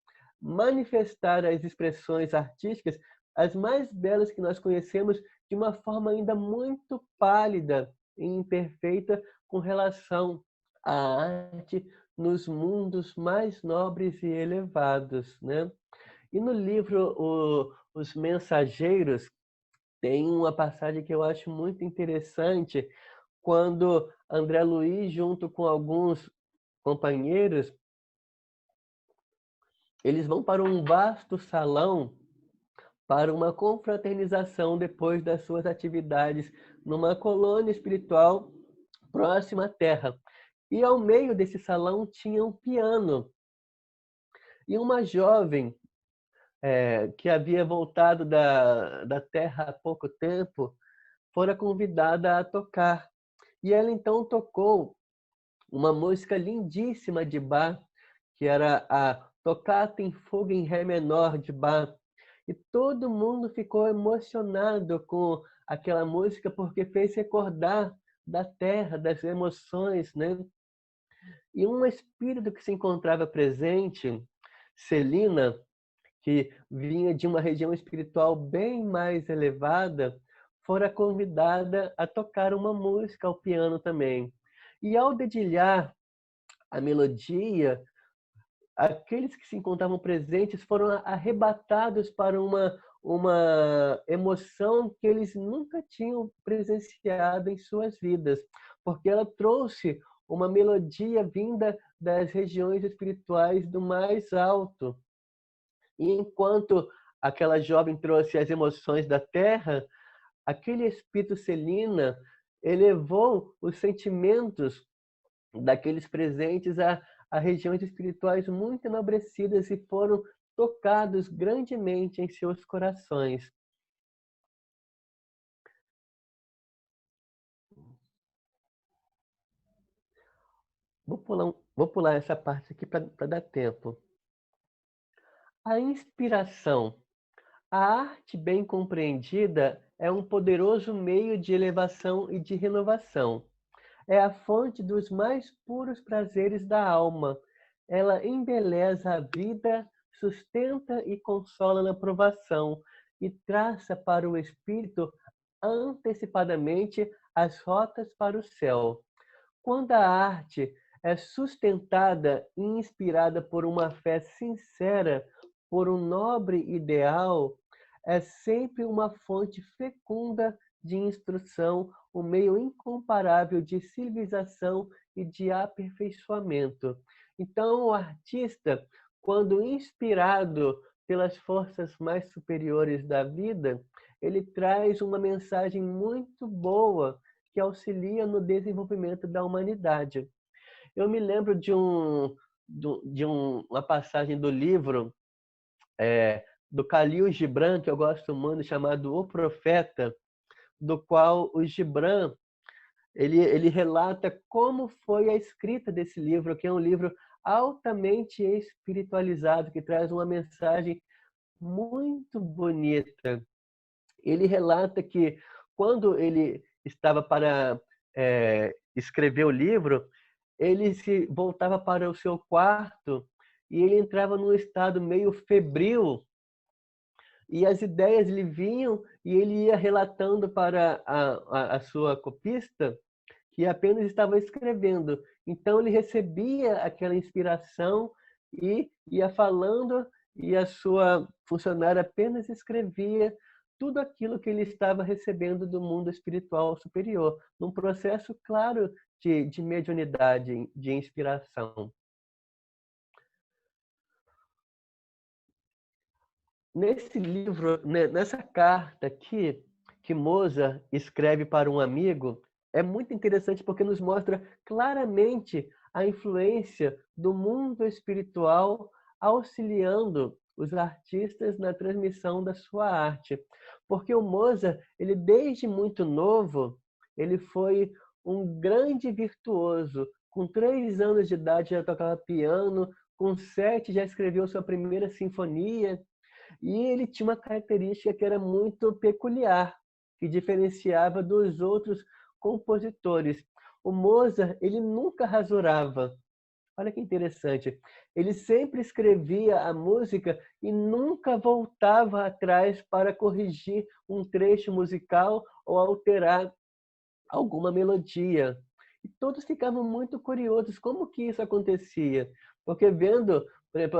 manifestar as expressões artísticas, as mais belas que nós conhecemos, de uma forma ainda muito pálida e imperfeita com relação à arte nos mundos mais nobres e elevados, né? E no livro Os Mensageiros, tem uma passagem que eu acho muito interessante, quando André Luiz, junto com alguns companheiros, eles vão para um vasto salão para uma confraternização depois das suas atividades numa colônia espiritual próxima à Terra. E ao meio desse salão tinha um piano. E uma jovem que havia voltado da Terra há pouco tempo fora convidada a tocar. E ela então tocou uma música lindíssima de Bach, que era a Tocata em Fuga em Ré menor de Bach. E todo mundo ficou emocionado com aquela música porque fez recordar da terra, das emoções, né? E um espírito que se encontrava presente, Celina, que vinha de uma região espiritual bem mais elevada, fora convidada a tocar uma música ao piano também. E ao dedilhar a melodia, aqueles que se encontravam presentes foram arrebatados para uma emoção que eles nunca tinham presenciado em suas vidas, porque ela trouxe uma melodia vinda das regiões espirituais do mais alto. E enquanto aquela jovem trouxe as emoções da terra, aquele espírito Celina elevou os sentimentos daqueles presentes a regiões espirituais muito enobrecidas e foram tocados grandemente em seus corações. Vou pular essa parte aqui para dar tempo. A inspiração. A arte bem compreendida é um poderoso meio de elevação e de renovação. É a fonte dos mais puros prazeres da alma. Ela embeleza a vida, sustenta e consola na provação e traça para o espírito antecipadamente as rotas para o céu. Quando a arte é sustentada e inspirada por uma fé sincera, por um nobre ideal, é sempre uma fonte fecunda de instrução, um meio incomparável de civilização e de aperfeiçoamento. Então, o artista, quando inspirado pelas forças mais superiores da vida, ele traz uma mensagem muito boa que auxilia no desenvolvimento da humanidade. Eu me lembro de uma passagem do livro do Khalil Gibran, que eu gosto muito, chamado O Profeta, do qual o Gibran ele relata como foi a escrita desse livro, que é um livro altamente espiritualizado, que traz uma mensagem muito bonita. Ele relata que quando ele estava para escrever o livro, ele se voltava para o seu quarto e ele entrava num estado meio febril e as ideias lhe vinham e ele ia relatando para a sua copista que apenas estava escrevendo. Então ele recebia aquela inspiração e ia falando e a sua funcionária apenas escrevia tudo aquilo que ele estava recebendo do mundo espiritual superior, num processo claro de mediunidade, de inspiração. Nesse livro, nessa carta aqui, que Mozart escreve para um amigo, é muito interessante porque nos mostra claramente a influência do mundo espiritual auxiliando os artistas na transmissão da sua arte. Porque o Mozart, ele desde muito novo, ele foi um grande virtuoso. Com 3 anos de idade já tocava piano, com 7 já escreveu sua primeira sinfonia, e ele tinha uma característica que era muito peculiar, que diferenciava dos outros compositores. O Mozart, ele nunca rasurava. Olha que interessante. Ele sempre escrevia a música e nunca voltava atrás para corrigir um trecho musical ou alterar alguma melodia. E todos ficavam muito curiosos como que isso acontecia. Porque vendo, por exemplo,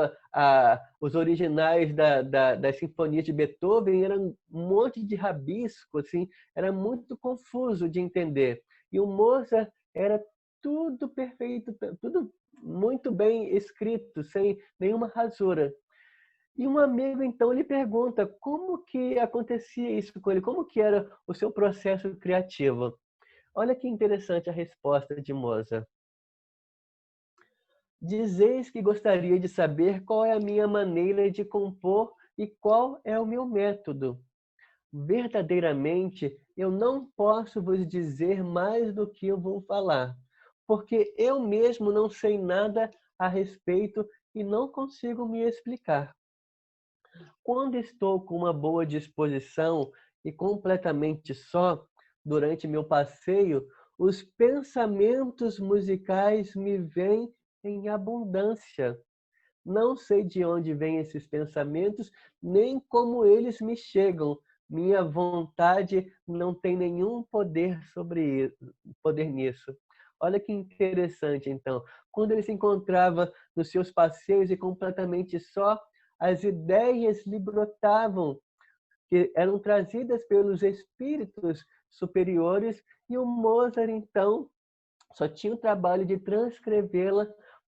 os originais das sinfonias de Beethoven, eram um monte de rabisco, assim, era muito confuso de entender. E o Mozart era tudo perfeito, tudo muito bem escrito, sem nenhuma rasura. E um amigo, então, lhe pergunta como que acontecia isso com ele, como que era o seu processo criativo. Olha que interessante a resposta de Mozart. Dizeis que gostaria de saber qual é a minha maneira de compor e qual é o meu método. Verdadeiramente, eu não posso vos dizer mais do que eu vou falar, porque eu mesmo não sei nada a respeito e não consigo me explicar. Quando estou com uma boa disposição e completamente só, durante meu passeio, os pensamentos musicais me vêm em abundância. Não sei de onde vêm esses pensamentos, nem como eles me chegam, minha vontade não tem nenhum poder nisso. Olha que interessante, então. Quando ele se encontrava nos seus passeios e completamente só, as ideias lhe brotavam, que eram trazidas pelos espíritos superiores, e o Mozart, então, só tinha o trabalho de transcrevê-la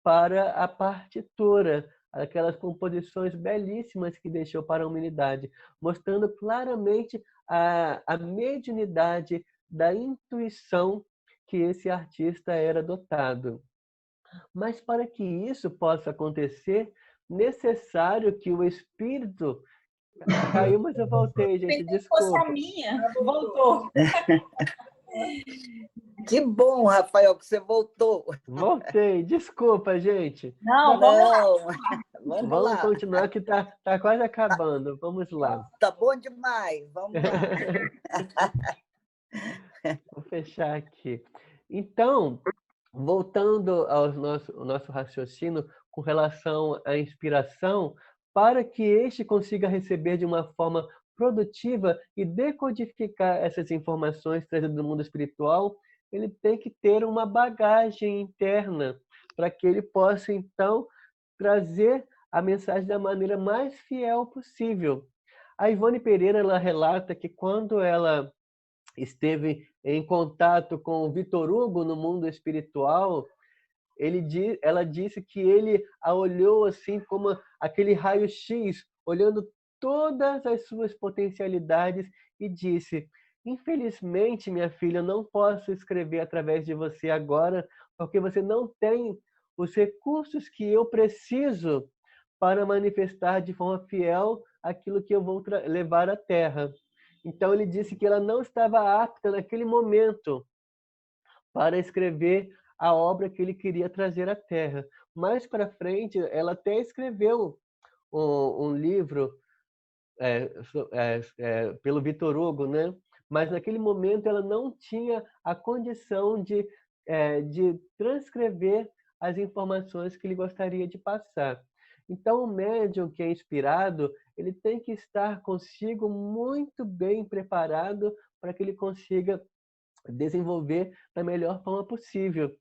para a partitura, aquelas composições belíssimas que deixou para a humanidade, mostrando claramente a mediunidade da intuição que esse artista era dotado. Mas para que isso possa acontecer, necessário que o espírito... Caiu, mas eu voltei, gente, Pensei que fosse a desculpa. minha. Voltou. Que bom, Rafael, que você voltou. Voltei, desculpa, gente. Não, vamos lá. Vamos Vamos lá. continuar que tá quase acabando. Vamos lá. Tá bom demais, vamos lá. Vou fechar aqui. Então, voltando ao nosso raciocínio com relação à inspiração, para que este consiga receber de uma forma produtiva e decodificar essas informações trazidas do mundo espiritual, ele tem que ter uma bagagem interna para que ele possa, então, trazer a mensagem da maneira mais fiel possível. A Ivone Pereira, ela relata que quando ela esteve em contato com o Vitor Hugo no mundo espiritual, ela disse que ele a olhou assim como aquele raio-x, olhando todas as suas potencialidades, e disse: infelizmente, minha filha, eu não posso escrever através de você agora, porque você não tem os recursos que eu preciso para manifestar de forma fiel aquilo que eu vou levar à Terra. Então ele disse que ela não estava apta naquele momento para escrever a obra que ele queria trazer à Terra. Mais para frente, ela até escreveu um livro pelo Vitor Hugo, né? Mas naquele momento ela não tinha a condição de transcrever as informações que ele gostaria de passar. Então, o médium que é inspirado, ele tem que estar consigo muito bem preparado para que ele consiga desenvolver da melhor forma possível.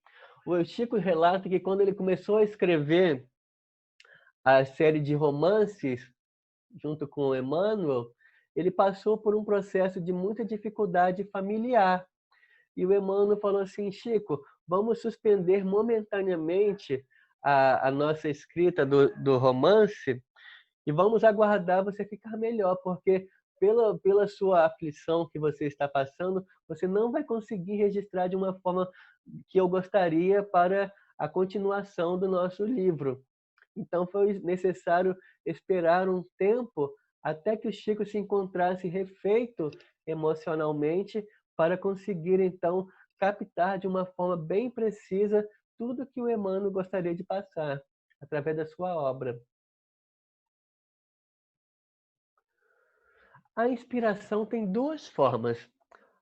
O Chico relata que quando ele começou a escrever a série de romances, junto com o Emmanuel, ele passou por um processo de muita dificuldade familiar. E o Emmanuel falou assim: Chico, vamos suspender momentaneamente a nossa escrita do romance e vamos aguardar você ficar melhor, porque pela sua aflição que você está passando, você não vai conseguir registrar de uma forma que eu gostaria para a continuação do nosso livro. Então foi necessário esperar um tempo até que o Chico se encontrasse refeito emocionalmente para conseguir, então, captar de uma forma bem precisa tudo que o Emmanuel gostaria de passar através da sua obra. A inspiração tem duas formas.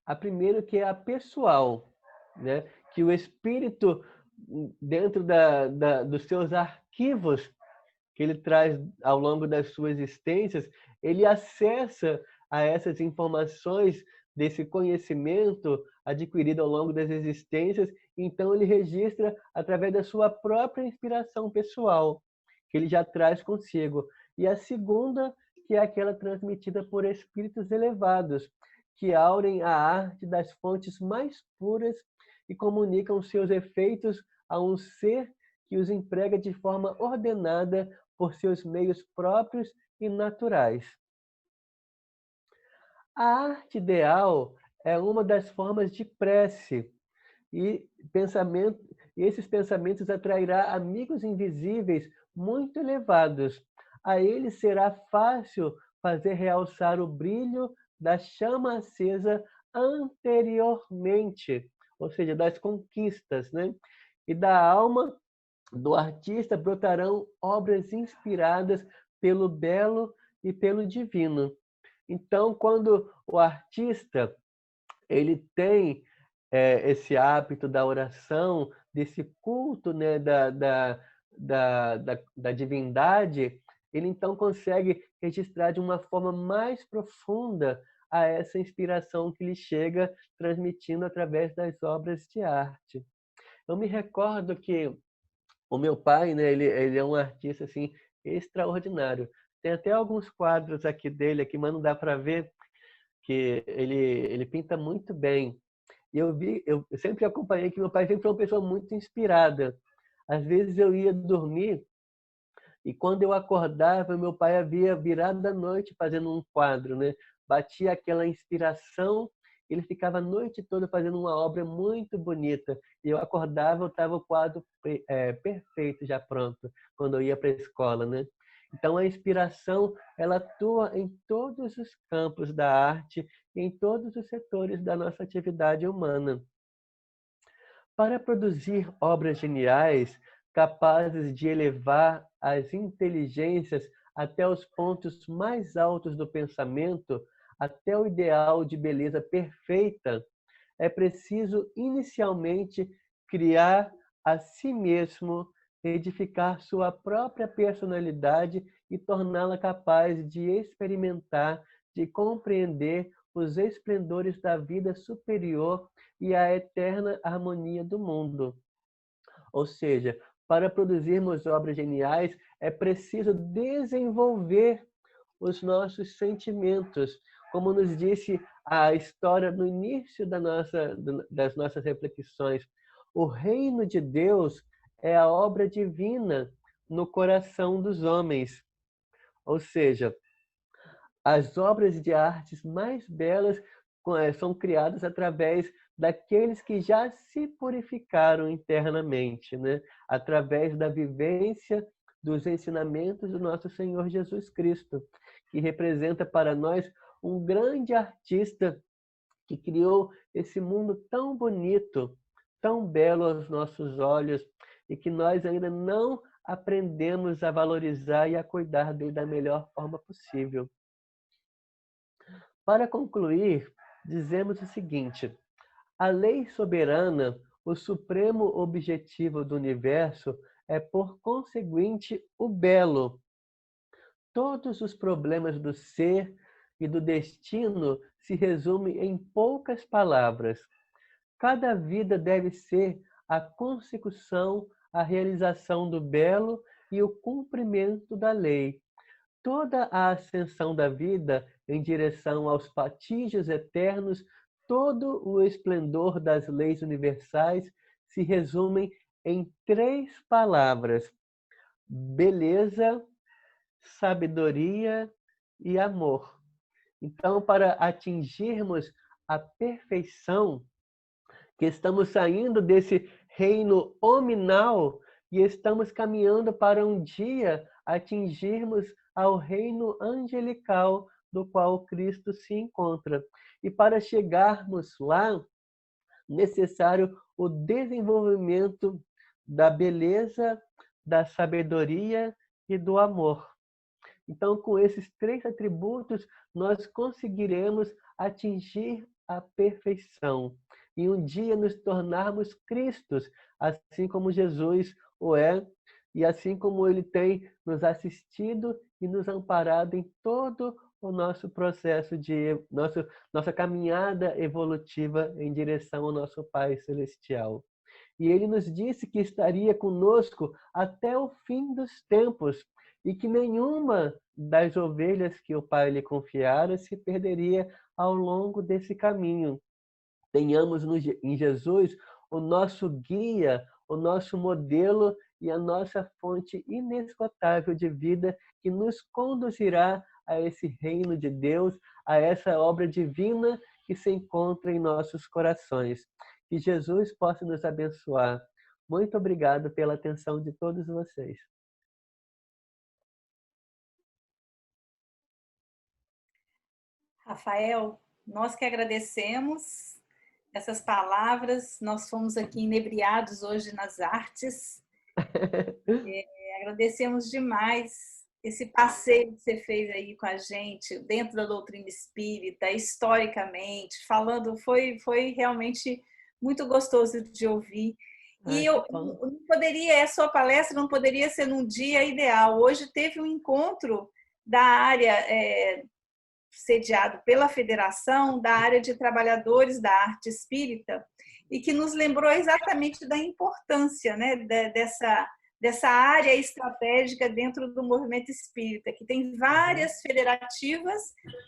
A primeira, que é a pessoal, né? Que o espírito, dentro dos seus arquivos que ele traz ao longo das suas existências, ele acessa a essas informações desse conhecimento adquirido ao longo das existências, então ele registra através da sua própria inspiração pessoal, que ele já traz consigo. E a segunda, que é aquela transmitida por espíritos elevados, que aurem a arte das fontes mais puras e comunicam seus efeitos a um ser que os emprega de forma ordenada por seus meios próprios e naturais. A arte ideal é uma das formas de prece, e esses pensamentos atrairá amigos invisíveis muito elevados. A eles será fácil fazer realçar o brilho da chama acesa anteriormente, ou seja, das conquistas, né? E da alma do artista brotarão obras inspiradas pelo belo e pelo divino. Então, quando o artista ele tem esse hábito da oração, desse culto, né, da divindade, ele então consegue registrar de uma forma mais profunda a essa inspiração que lhe chega transmitindo através das obras de arte. Eu me recordo que o meu pai, né, ele é um artista assim extraordinário. Tem até alguns quadros aqui dele, aqui, mas não dá para ver, que ele pinta muito bem. E eu sempre acompanhei que meu pai sempre foi uma pessoa muito inspirada. Às vezes eu ia dormir e quando eu acordava, meu pai havia virado a noite fazendo um quadro, né? Batia aquela inspiração, ele ficava a noite toda fazendo uma obra muito bonita. E eu acordava, eu estava o quadro perfeito já pronto, quando eu ia para a escola, né? Então a inspiração, ela atua em todos os campos da arte, em todos os setores da nossa atividade humana. Para produzir obras geniais, capazes de elevar as inteligências até os pontos mais altos do pensamento, até o ideal de beleza perfeita, é preciso inicialmente criar a si mesmo, edificar sua própria personalidade e torná-la capaz de experimentar, de compreender os esplendores da vida superior e a eterna harmonia do mundo. Ou seja, para produzirmos obras geniais, é preciso desenvolver os nossos sentimentos. Como nos disse a história no início das nossas reflexões, o reino de Deus é a obra divina no coração dos homens. Ou seja, as obras de artes mais belas são criadas através daqueles que já se purificaram internamente, né? Através da vivência dos ensinamentos do nosso Senhor Jesus Cristo, que representa para nós um grande artista que criou esse mundo tão bonito, tão belo aos nossos olhos, e que nós ainda não aprendemos a valorizar e a cuidar dele da melhor forma possível. Para concluir, dizemos o seguinte: a lei soberana, o supremo objetivo do universo, é, por conseguinte, o belo. Todos os problemas do ser e do destino se resumem em poucas palavras. Cada vida deve ser a consecução, a realização do belo e o cumprimento da lei. Toda a ascensão da vida em direção aos patígios eternos, todo o esplendor das leis universais se resumem em 3 palavras: beleza, sabedoria e amor. Então, para atingirmos a perfeição, que estamos saindo desse reino hominal e estamos caminhando para um dia atingirmos ao reino angelical do qual Cristo se encontra. E para chegarmos lá, necessário o desenvolvimento da beleza, da sabedoria e do amor. Então, com esses 3 atributos, nós conseguiremos atingir a perfeição e um dia nos tornarmos Cristos, assim como Jesus o é, e assim como ele tem nos assistido e nos amparado em todo o nosso processo nossa caminhada evolutiva em direção ao nosso Pai Celestial. E ele nos disse que estaria conosco até o fim dos tempos e que nenhuma das ovelhas que o Pai lhe confiara se perderia ao longo desse caminho. Tenhamos em Jesus o nosso guia, o nosso modelo e a nossa fonte inesgotável de vida que nos conduzirá a esse reino de Deus, a essa obra divina que se encontra em nossos corações. Que Jesus possa nos abençoar. Muito obrigado pela atenção de todos vocês. Rafael, nós que agradecemos essas palavras, nós fomos aqui inebriados hoje nas artes. Agradecemos demais esse passeio que você fez aí com a gente, dentro da doutrina espírita, historicamente, falando, foi realmente muito gostoso de ouvir. E eu não poderia, a sua palestra não poderia ser num dia ideal. Hoje teve um encontro da área sediado pela Federação da área de trabalhadores da arte espírita, e que nos lembrou exatamente da importância, né, dessa área estratégica dentro do movimento espírita, que tem várias federativas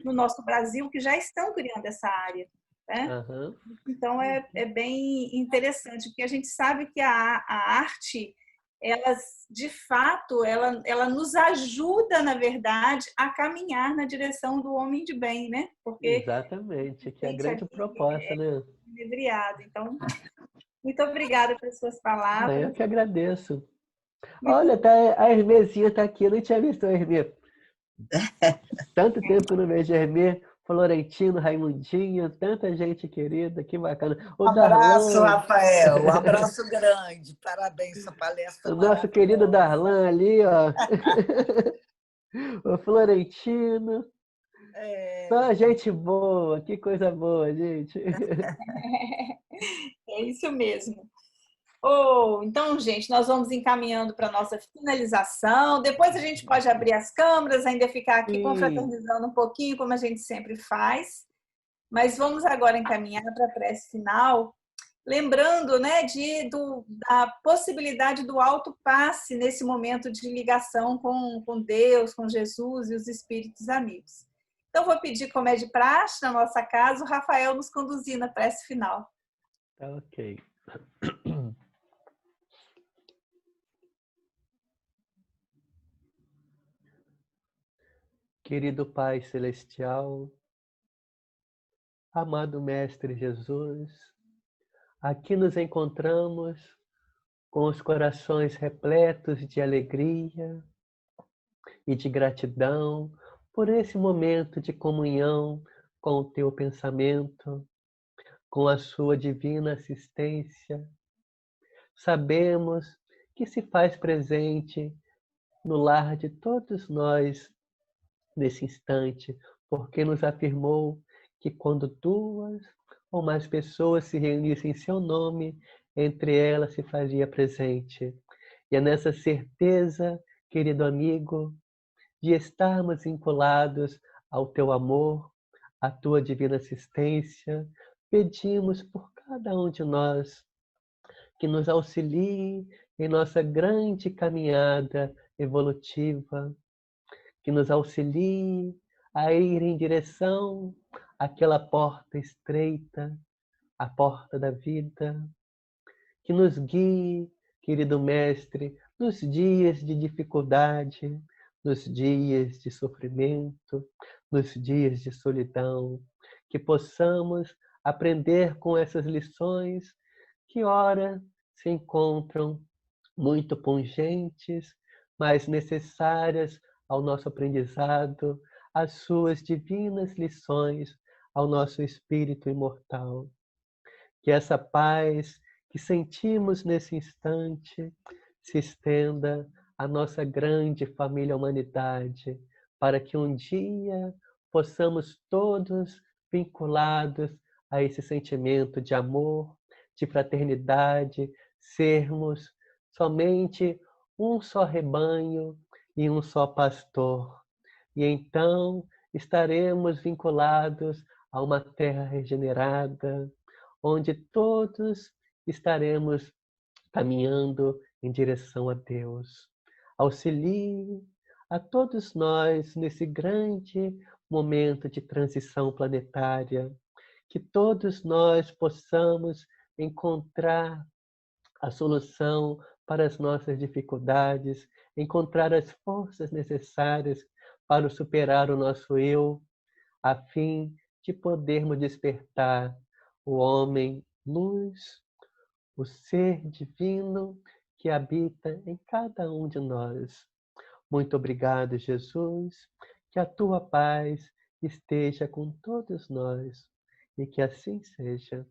no nosso Brasil que já estão criando essa área, né? Aham. Então, é bem interessante, porque a gente sabe que a arte, ela, de fato, ela nos ajuda, na verdade, a caminhar na direção do homem de bem, né? Porque Exatamente, que é a a gente grande ali proposta, né? é inebriado. Então, muito obrigada pelas suas Ah, eu palavras. que agradeço. Muito Olha, tá, a Hermezinha tá aqui, eu não tinha visto a Hermê. Tanto tempo que eu não vejo a Hermê, Florentino, Raimundinho, tanta gente querida, que bacana. O Abraço, Darlan, Rafael. Um abraço grande. Parabéns, essa palestra o nosso querido maravilhosa. Darlan ali, ó. O Florentino, só É, gente boa, que coisa boa, gente. É isso mesmo. Oh, então, gente, nós vamos encaminhando para a nossa finalização. Depois a gente pode abrir as câmeras, ainda ficar aqui Sim, confraternizando um pouquinho, como a gente sempre faz. Mas vamos agora encaminhar para a prece final, lembrando, né, da possibilidade do autopasse nesse momento de ligação com Deus, com Jesus e os espíritos amigos. Então, vou pedir, como é de praxe na nossa casa, o Rafael nos conduzir na prece final. tá ok. Querido Pai Celestial, amado Mestre Jesus, aqui nos encontramos com os corações repletos de alegria e de gratidão por esse momento de comunhão com o teu pensamento, com a sua divina assistência. Sabemos que se faz presente no lar de todos nós nesse instante, porque nos afirmou que quando duas ou mais pessoas se reunissem em seu nome, entre elas se fazia presente. E é nessa certeza, querido amigo, de estarmos vinculados ao teu amor, à tua divina assistência, pedimos por cada um de nós que nos auxilie em nossa grande caminhada evolutiva, que nos auxilie a ir em direção àquela porta estreita, a porta da vida, que nos guie, querido Mestre, nos dias de dificuldade, nos dias de sofrimento, nos dias de solidão, que possamos aprender com essas lições que, ora, se encontram muito pungentes, mas necessárias ao nosso aprendizado, às suas divinas lições ao nosso espírito imortal. Que essa paz que sentimos nesse instante se estenda à nossa grande família humanidade, para que um dia possamos todos, vinculados a esse sentimento de amor, de fraternidade, sermos somente um só rebanho e um só pastor. E então estaremos vinculados a uma terra regenerada, onde todos estaremos caminhando em direção a Deus. Auxilie a todos nós nesse grande momento de transição planetária, que todos nós possamos encontrar a solução para as nossas dificuldades, encontrar as forças necessárias para superar o nosso eu, a fim de podermos despertar o homem luz, o ser divino que habita em cada um de nós. Muito obrigado, Jesus, que a tua paz esteja com todos nós e que assim seja.